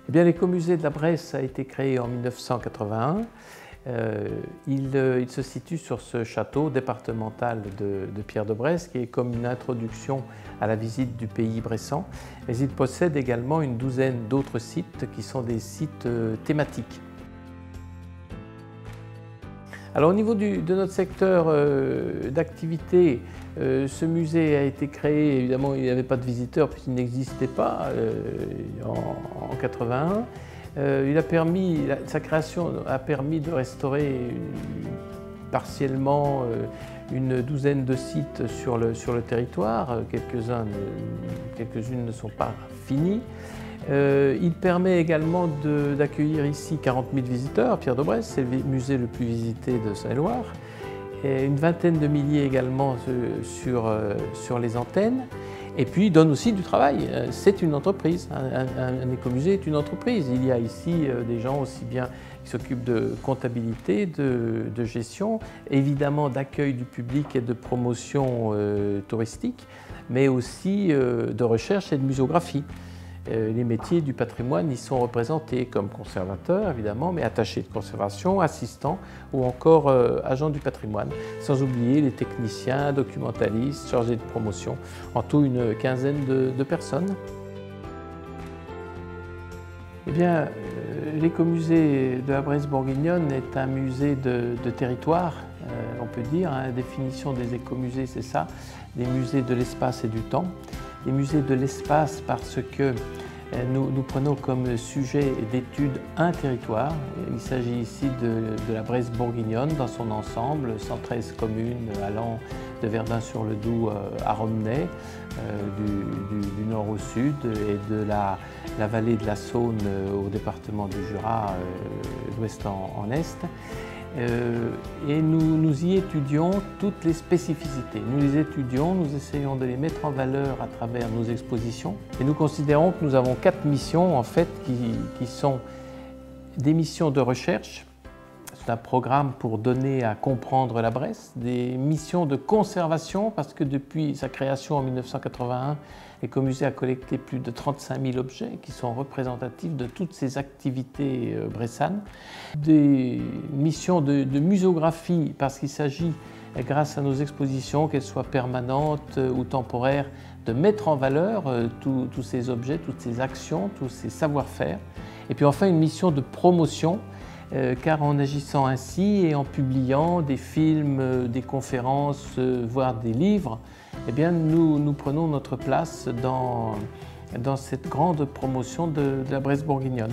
Eh bien, l'écomusée de la Bresse a été créé en 1981. Il se situe sur ce château départemental de Pierre de Bresse, qui est comme une introduction à la visite du pays bressan. Mais il possède également une douzaine d'autres sites qui sont des sites thématiques. Alors au niveau de notre secteur d'activité, ce musée a été créé, évidemment il n'y avait pas de visiteurs puisqu'il n'existait pas en 1981. Sa création a permis de restaurer partiellement une douzaine de sites sur le territoire. Quelques-unes ne sont pas finies. Il permet également d'accueillir ici 40 000 visiteurs à Pierre de Bresse, c'est le musée le plus visité de Saône-et-Loire. Une vingtaine de milliers également sur les antennes. Et puis il donne aussi du travail, c'est une entreprise, un écomusée est une entreprise. Il y a ici des gens aussi bien qui s'occupent de comptabilité, de gestion, évidemment d'accueil du public et de promotion touristique, mais aussi de recherche et de muséographie. Les métiers du patrimoine y sont représentés comme conservateurs, évidemment, mais attachés de conservation, assistants ou encore agents du patrimoine, sans oublier les techniciens, documentalistes, chargés de promotion, en tout une quinzaine de personnes. Eh bien, l'écomusée de la Bresse bourguignonne est un musée de territoire, on peut dire. La définition des écomusées, c'est ça, des musées de l'espace et du temps. Les musées de l'espace parce que nous prenons comme sujet d'étude un territoire. Il s'agit ici de la Bresse bourguignonne dans son ensemble, 113 communes allant de Verdun-sur-le-Doubs à Romney, du nord au sud, et de la vallée de la Saône au département du Jura, d'ouest en est. Et nous y étudions toutes les spécificités. Nous les étudions, nous essayons de les mettre en valeur à travers nos expositions. Et nous considérons que nous avons 4 missions en fait qui sont des missions de recherche. C'est un programme pour donner à comprendre la Bresse, des missions de conservation parce que depuis sa création en 1981, l'écomusée a collecté plus de 35 000 objets qui sont représentatifs de toutes ces activités bressanes. Des missions de muséographie parce qu'il s'agit, grâce à nos expositions, qu'elles soient permanentes ou temporaires, de mettre en valeur tous ces objets, toutes ces actions, tous ces savoir-faire. Et puis enfin une mission de promotion car en agissant ainsi et en publiant des films, des conférences, voire des livres, eh bien nous prenons notre place dans cette grande promotion de la Bresse bourguignonne.